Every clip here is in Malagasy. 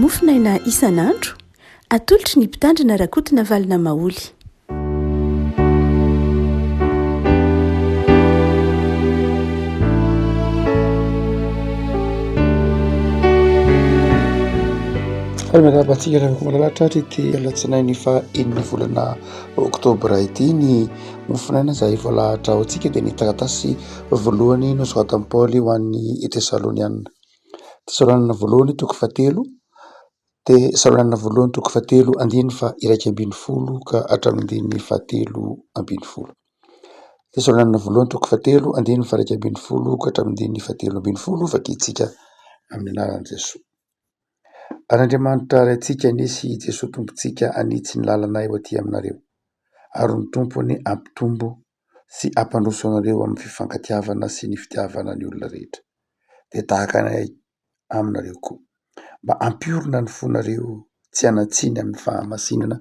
mofinaina isan'andro atolotry ny mpitandrina rakotina valina maoly. Miarabantsika rehefa malalatra ity alatsinainy fa enina volana oktobra ity ny mofinaina izay voalahatra ao antsika dia ny taratasy voalohany nosoratan'i Paoly ho an'ny Tesalonianina. Tesalonianina voalohany toko fahatelo dia Tesalonianina voalohany toko fahatelo andiny fa iraika ambin'ny folo ka hatramin'ny andiny fahatelo ambin'ny folo. Tesalonianina voalohany toko fahatelo andiny fa iraika ambin'ny folo ka hatramin'ny andiny fahatelo ambin'ny folo vakintsika amin'ny anaran'i Jesosy. An'Andriamanitra raintsika nisy Jesosy tompontsika anitsy ny lalana eo aty aminareo, ary ny tompony ampitombo sy ampandroso anareo amin'ny fifankatiavana sy ny fitiavana ny olona rehetra. Dia tahaka anay aminareo koa, mba ampiorina ny fonareo tsy hanatsiny amin'ny fahamasinana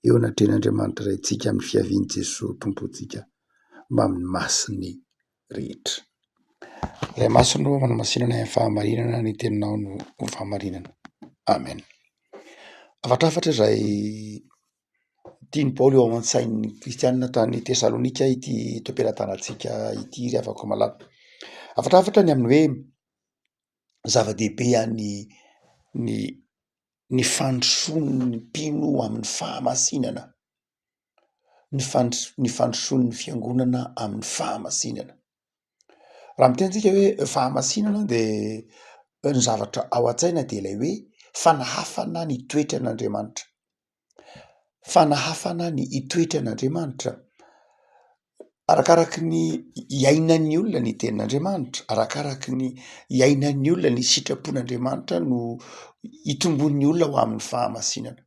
eo anatrehan'Andriamanitra raintsika amin'ny fiavian'i Jesosy tompontsika mba amin'ny masiny rehetra. Ilay masino manamasinana amin'ny fahamarinana, ny teninao no fahamarinana. Amen. Afatrafatra izay tiany Paoly eo an-tsain'ny kristianina tany Tesalonika ity toeram-pialantsika ity ry havako malala. Afatrafatra ny amin'ny hoe zava-dehibe ny fandrosoan'ny mpino amin'ny fahamasinana, ny fandrosoan'ny fiangonana amin'ny fahamasinana. Raha mitentsika hoe fahamasinana dia ny zavatra ao an-tsaina dia ilay hoe fanahafana ny toetra an'Andriamanitra. Fanahafana ny toetra an'Andriamanitra. Arakaraky ny iainan'ny olona ny tenin'Andriamanitra, arakaraky ny iainan'ny olona ny sitrapon'Andriamanitra no itombon'ny olona ho amin'ny fahamasinana.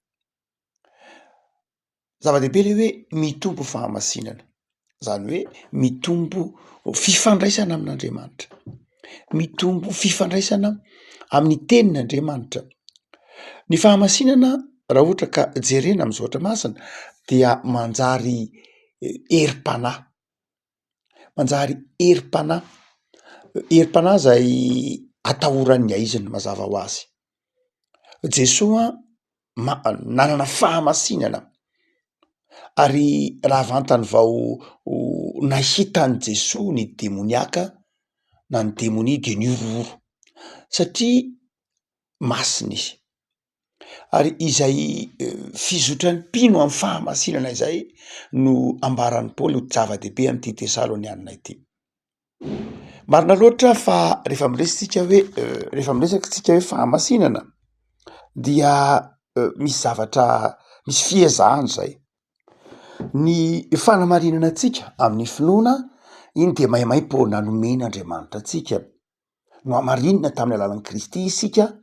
Zava-dehibe ilay hoe mitombo fahamasinana, izany hoe mitombo fifandraisana amin'Andriamanitra, mitombo fifandraisana amin'ny tenin'Andriamanitra. Ny fahamasinana raha ohatra ka jerena amin'ny zoatra masina dia manjary herim-panahy, manjary herim-panahy, herim-panahy izay atahoran'ny aiziny mazava ho azy. Jesosy nanana fahamasinana, ary raha vantany vao nahitan'i Jesosy ny demoniaka na ny demonia dia niorooro satria masina izy. Ary izay fizotrany mpino amin'ny fahamasinana izay no ambaran'i Paoly ho zava-dehibe amin'ity Tesalonianina ity. Marina loatra fa rehefa miresaka isika hoe fahamasinana dia misy zavatra, misy fiezahana izay. Ny fanamarinana antsika amin'ny finoana, iny dia maimay po nanomen'Andriamanitra antsika. No amarinina tamin'ny alalan'i Kristy isika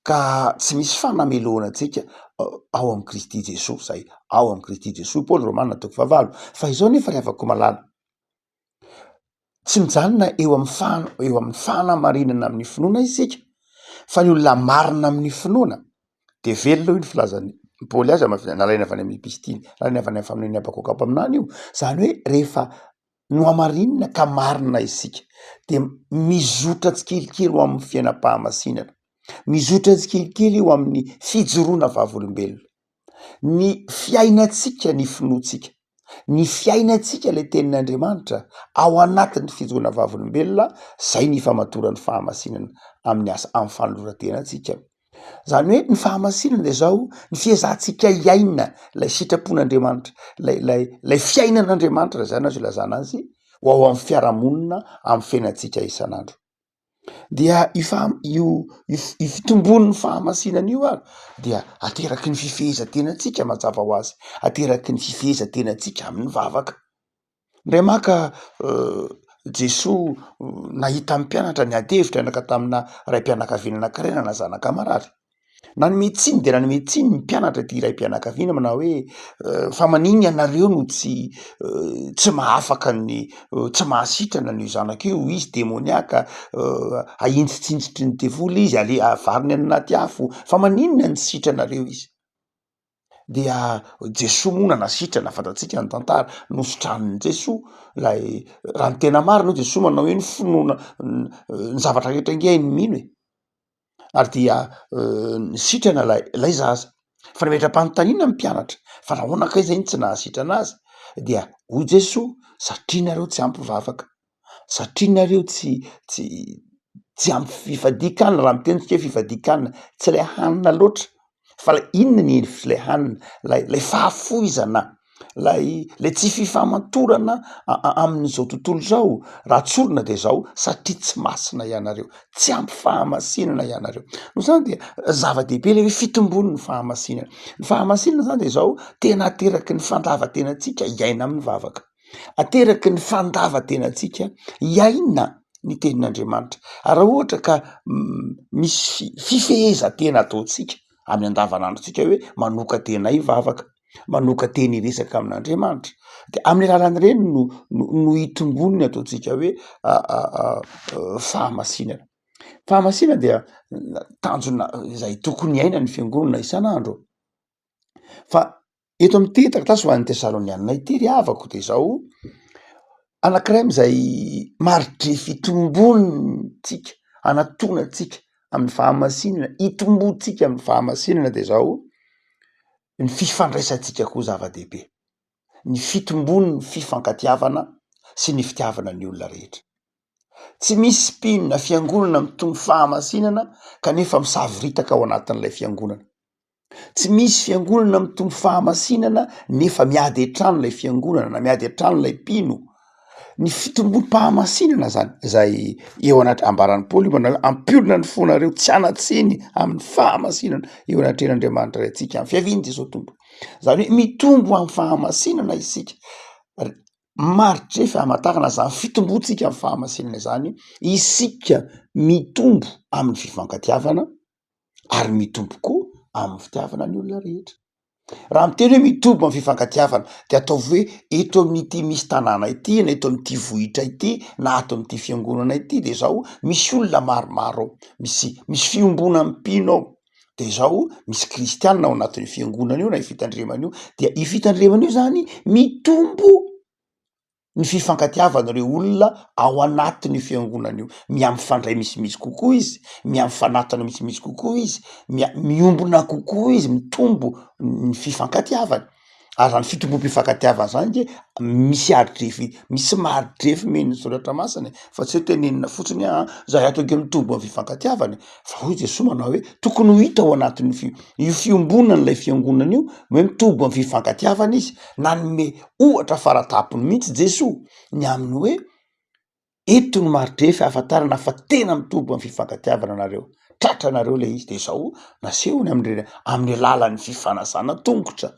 ka tsy misy fanameloana antsika ao amin'ny Kristy Jesosy izay, ao amin'ny Kristy Jesosy. Paoly Romanina toko fahavalo. Fa izao nefa ry havako malala, tsy mijanona eo amin'ny fanamarinana amin'ny finoana isika, fa ny olona marina amin'ny finoana dia velona io ny filazany Paoly azy nalaina avy any amin'ny epistily, nalaina avy any amin'ny faminaniana bakokapa aminany io. Izany hoe rehefa no amarinina ka marina isika dia mizotra tsikelikely ho amin'ny fiainam-pahamasinana, mizotra tsikelikely eo amin'ny fijoroana vavolombelona. Ny fiainantsika ny finoantsika, ny fiainantsika ilay tenin'Andriamanitra ao anatin'ny fijoroana vavolombelona, izay ny famatoran'ny fahamasinana amin'ny asa amin'ny fanoloran-tenantsika. Izany hoe ny fahamasinana dia izao ny fiezahantsika iaina ilay sitrapon'Andriamanitra, ilay fiainan'Andriamanitra izany azo ilazana azy ho ao amin'ny fiarahamonina amin'ny fiainantsika isan'andro. Dia io fitombon'ny fahamasinana io ary dia ateraky ny fifehezan-tenantsika mazava ho azy, ateraky ny fifehezan-tenantsika amin'ny vavaka. Indray maka Jesosy nahita amin'ny mpianatra ny adevitra naka tamina raim-pianakaviana anankiray na zanaka marary. Nanome tsiny dia nanome tsiny ny mpianatra ity raim-pianakaviana manao hoe fa maninona ianareo no tsy mahafaka tsy mahasitrana ny zanaka io, izy demoniaka, ahitsitsinjitry ny devoly izy, avariny any anaty afo, fa maninona ny sitranareo izy. Dia Jesosy moa nanasitrana, fantatsika ny tantara, nositran'ny Jesosy raha ny tena marina Jesosy manao hoe ny finoana ny zavatra rehetra ingainy mino e. ary dia sitrana lay zaza fa nametra-panontaniana ny mpianatra fa nahoana kay zay ny tsy nahasitrana azy dia hoy Jesoa satria nareo tsy ampivavaka, satria nareo tsy ampy fifadikanina, raha mitenitsika hoe fifadikanina tsy lay hanina loatra fa lay inona ny lay hanina lay fahafoizana, lay tsy fifamantorana amin'izao tontolo zao raha tsorina de zao satria tsy masina ianareo, tsy ampy fahamasinana ianareo. No zany dia zava-dehibe le hoe fitombony ny fahamasinana. Ny fahamasinana zany de zao tena ateraky ny fandavatenatsika iaina amin'ny vavaka, ateraky ny fandavatenatsika iaina ny tenin'Andriamanitra. Raha ohatra ka misy fifehezantena ataotsika amin'ny andavanandrotsika hoe manoka tena ivavaka, manoka teny iresaka amin'Andriamanitra, de amin'ny alalan'ireny no itomboniny ataotsika hoe fahamasinana. Fahamasinana dia tanjona izay tokony iaina ny fiangonana isan'andro. Fa eto am'ty taratasy ho an'ny Tesalonianina ity ry havako de zao anankiray am'izay maritry fitombonitsika, anatonatsika amin'ny fahamasinana, itombontsika amin'ny fahamasinana de zao ny fifandraisantsika koa zava-dehibe, ny fitombony ny fifankatiavana sy ny fitiavana ny olona rehetra. Tsy misy mpinona fiangonana mitombo fahamasinana kanefa misaviritaka ao anatin'ilay fiangonana. Tsy misy fiangonana mitombo fahamasinana nefa miady an-trano lay fiangonana na miady an-trano lay mpino. Ny fitombom-pahamasinana zany zay eo anaty ambaran'ny Paoly manao hoe ampiorina ny fonareo tsy hanatsiny amin'ny fahamasinana eo anatrehan'Andriamanitra ray antsika amin'ny fiaviany Jesosy tompo. Zany hoe mitombo amin'ny fahamasinana isika. Maritry fa hamantarana zany fitombontsika amin'ny fahamasinana zany isika mitombo amin'ny fifankatiavana ary mitombo koa amin'ny fitiavana ny olona rehetra. Raha miteny hoe mitombo amin'ny fifankatiavana de ataovy hoe eto amin'ity misy tanàna ity na eto amin'ity vohitra ity na ato amin'ity fiangonana ity de zao misy olona maromaro ao, misy fiombona mpino ao, de zao misy kristianina ao anatin'ny fiangonana io na ifitandremana io, dia ifitandremana io zany mitombo ny fifankatiavana reo olona ao anatin'ny fiangonana io, miampifandray misimisy kokoa izy, miampifanatana misimisy kokoa izy, miombona kokoa izy, mitombo ny fifankatiavana. Ary zany fitombom-pifankatiavana zany de misy aridrefy, misy maridrefy men'ny soratra masina fa tsy hoe tenenina fotsiny zahay atoke mitombo amin'ny fifankatiavana, fa hoy Jesosy manao hoe tokony ho hita ao anatin'ny io fiombonan'ilay fiangonana io hoe mitombo amin'ny fifankatiavana izy, nanome ohatra faratapony mihitsy Jesosy ny aminy hoe eto ny maridrefy ahafantarana fa tena mitombo amin'ny fifankatiavana nareo, tratra nareo le izy, de zao nasehony amin'ny alalan'ny fifanasana tongotra.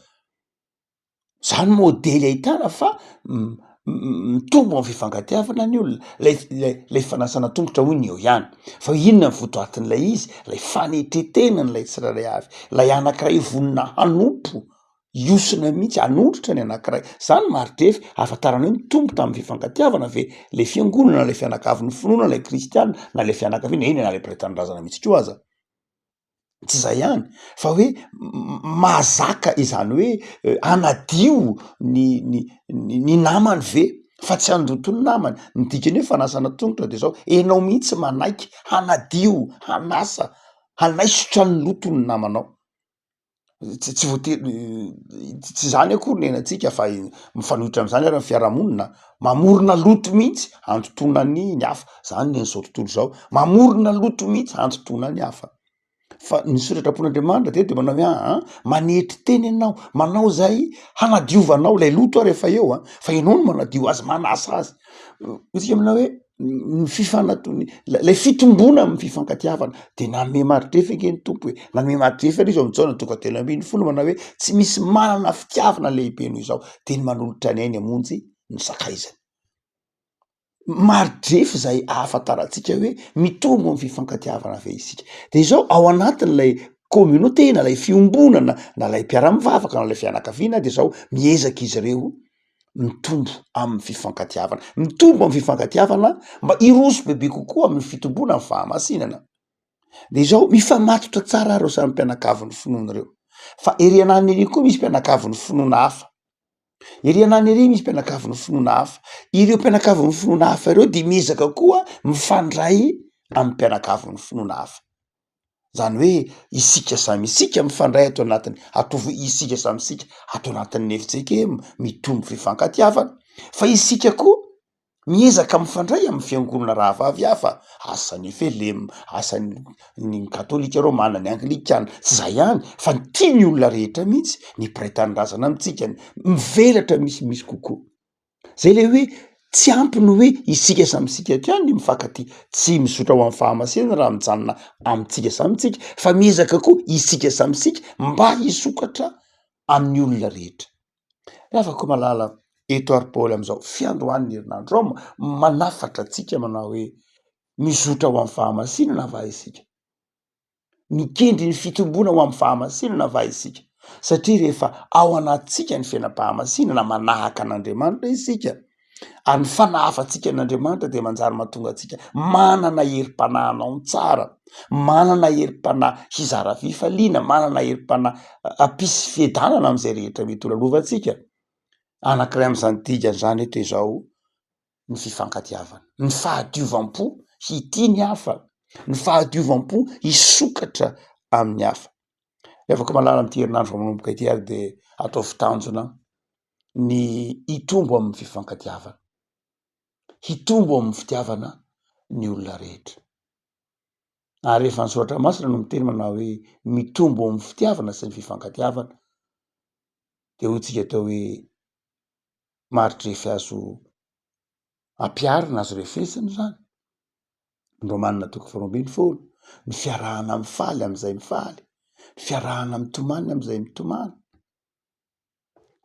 Zany modely ahitana fa mitombo amin'ny fifankatiavana ny olona, lay fanasana tongotra hoy ny eo ihany, fa inona ny votoatin'ilay izy, lay fanetretenany lay tsiraray avy, lay anankiray vonina hanompo iosina mihitsy, hanotritra ny anankiray. Zany maridrefy ahafantarana hoe mitombo tamin'ny fifankatiavana ve le fiangonana, lay fianakavin'ny finoana, lay kristianina na lay fianakaviana, eny na lay mpiray-tanindrazana mihitsy koa aza. Tsy zay ihany fa hoe mahazaka izany hoe hanadio ny namany ve fa tsy handoto ny namany. Ny dikany hoe fanasana tongotra de zao enao mihitsy manaiky hanadio, hanasa, hanaisotra ny lotony namanao. Tsy voatery tsy zany akory ny henantsika fa mifanohitra am'zany ary ny fiarahamonina, mamorona loto mihitsy handotona ny hafa, zany n'izao tontolo zao, mamorona loto mihitsy handotona ny hafa. Fa ny soratra pon'Andriamanitra de manao hoe manetry teny ianao, manao zay hanadiovanao lay loto rehefa eo fa ianao no manadio azy, manasa azy. Isika manao hoe ny lay fitombona amin'ny fifankatiavana de nanome maridrefy ake ny tompo hoe nanome maridrefy ary izy ao amin'izao tonga telo ambin'ny folo manao hoe tsy misy manana fitiavana lehibe noho izao de ny manolotra ny ainy hamonjy ny sakaizany. Maridrefy zay ahafantarantsika hoe mitombo amin'ny fifankatiavana ve isika. De zao ao anatin'lay communauté na lay fiombonana na lay mpiara-mivavaka na lay fianakaviana de zao miezaka izy ireo mitombo amin'ny fifankatiavana, mitombo amin'ny fifankatiavana mba hiroso bebe kokoa amin'ny fitombona amin'ny fahamasinana. De zao mifamatotra tsara reo samy mpianakavin'ny finoana reo, fa ery anany ery koa misy mpianakavin'ny finoana hafa, ery anany ery misy mpianakavin'ny finoana hafa, ireo mpianakavin'ny finoana hafa ireo de miezaka koa mifandray amin'ny mpianakavin'ny finoana hafa. Zany hoe isika samy isika mifandray ato anatiny atovy isika samy isika ato anatin'ny efitsika mitombo fifankatiavana fa isika koa miezaka mifandray amin'ny fiangonana raha vavy hafa asan'ny efelema asan'ny katolika romana ny anglikana tsy zay ihany fa tia ny olona rehetra mihitsy ny mpiray-tanindrazana amitsika mivelatra misimisy kokoa zay le hoe tsy ampy ny hoe isika samysika ty any mifankaty tsy mizotra ho amin'ny fahamasina raha mijanona amitsika samytsika fa miezaka koa isika samysika mba hisokatra amin'ny olona rehetra afaka malala eto ary Paoly am'izao fiandohan'ny herinandro ao manafatra atsika manao hoe mizotra ho amin'ny fahamasinana va isika mikendry ny fitombona ho amin'ny fahamasinana va isika satria rehefa ao anatsika ny fiainam-pahamasinana manahaka an'Andriamanitra isika ary ny fanahafantsika an'Andriamanitra dia manjary mahatonga atsika manana herim-panahanao tsara, manana herim-panahy hizara fifaliana, manana herim-panahy ampisy fiadanana am'izay rehetra mety ho lalovantsika. Anankiray am'izany dikany zany eto izao ny fifankatiavana, ny fahadiovam-po hity ny hafa, ny fahadiovam-po hisokatra amin'ny hafa. Afaka malala am'ty herinandro manomboka ity ary dia atao fitanjona ny hitombo amin'ny fifankatiavana, hitombo amin'ny fitiavana ny olona rehetra. Ary rehefa ny soratra masina no miteny manao hoe mitombo amin'ny fitiavana sy ny fifankatiavana dia hotsika atao hoe maritry azo ampiarina azo refesina zany ny Romanina 12:20 ny fiarahana mifaly am'izay mifaly, ny fiarahana mitomany am'izay mitomany,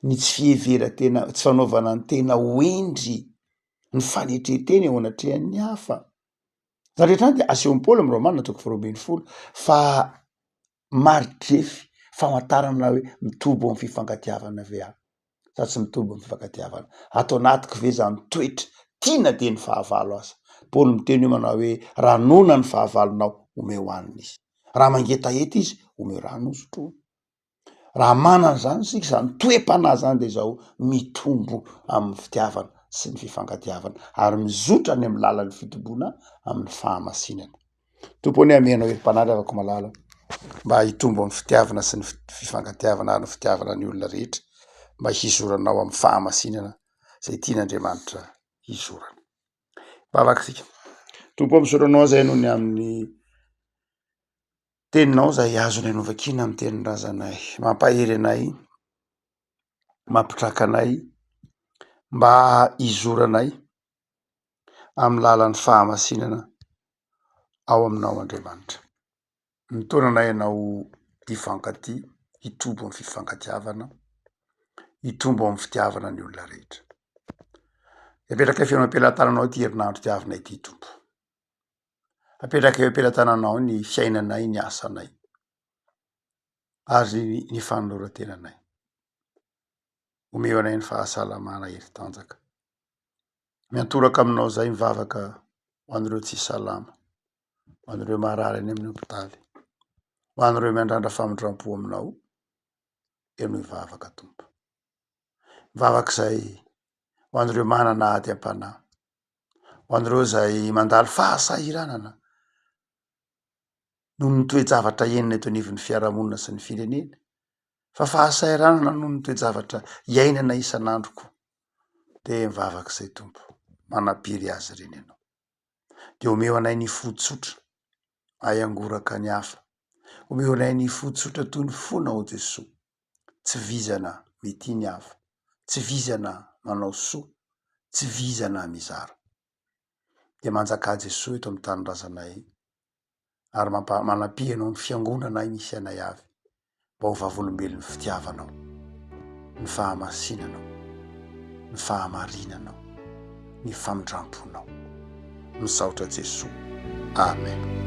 ny tsy fiheveran-tena tsy fanaovana ny tena hoendry ny fanetretena eo anatrehan'ny hafa zany rehetra any dia asehon'ny Paoly amin'ny Romanina 12:20 fa maridrefy famantarana hoe mitombo amin'ny fifankatiavana ve aho sa tsy mitombo amin'ny fifankatiavana atao anatiko ve zany toetra tiana de ny fahavalo aza. Paoly miteny hoe manao hoe raha nona ny fahavalonao omeo hanina izy, raha mangetaheta izy omeo rano hosotroina. Raha manana zany sika zany toe-panahy zany de zao mitombo amin'ny fitiavana sy ny fifankatiavana ary mizotra any amin'ny lalan'ny fitombona amin'ny fahamasinana. Tompony amenao herim-panahy afaka malala mba hitombo amin'ny fitiavana sy ny fifankatiavana ary ny fitiavana ny olona rehetra mba hizoranao amin'ny fahamasinana zay tian'Andriamanitra hizorana. Vavakasika tompo amisoranao zay noho ny amin'ny teninao zay azony anovakina amin'ny tenin-drazanay mampahery anay mampitraka anay mba hizoranay amin'ny lalan'ny fahamasinana ao aminao Andriamanitra. Mitonanay ianao hifankaty, hitombo amin'ny fifankatiavana, hitombo amin'ny fitiavana ny olona rehetra. Apetraka eo am-pelantananao ty herinandro tiavinay ty tompo. Apetraka eo am-pelantananao ny fiainanay, ny asanay ary ny fanoloran-tenanay. Omeo anay ny fahasalamana heri-tanjaka. Miantoraka aminao zay mivavaka ho an'ireo tsy salama, ho an'ireo marary any amin'ny hopitaly, ho an'ireo miandrandra famindram-po aminao, eo no mivavaka tompo. Mivavaka zay ho an'ireo manana ady am-panahy, ho an'ireo zay mandalo fahasahiranana noho ny toe-javatra enina eto anivon'ny fiarahamonina sy ny firenena, fa fahasahiranana noho ny toe-javatra iainana isan'androko de mivavaka zay tompo, manapiry azy reny ianao. De omeo anay ny fotsotra ayangoraka ny hafa, omeo anay ny fotsotra toy ny fona o Jesosy, tsy vizana mety ny hafa, tsy vizana manao soa, tsy vizana mizara. De manjaka Jesosy eto amin'ny tanindrazanay ary manampy anao ny fiangonanay misy anay avy mba ho vavolombelon'ny fitiavanao, ny fahamasinanao, ny fahamarinanao, ny famindramponao. Misaotra Jesosy. Amen.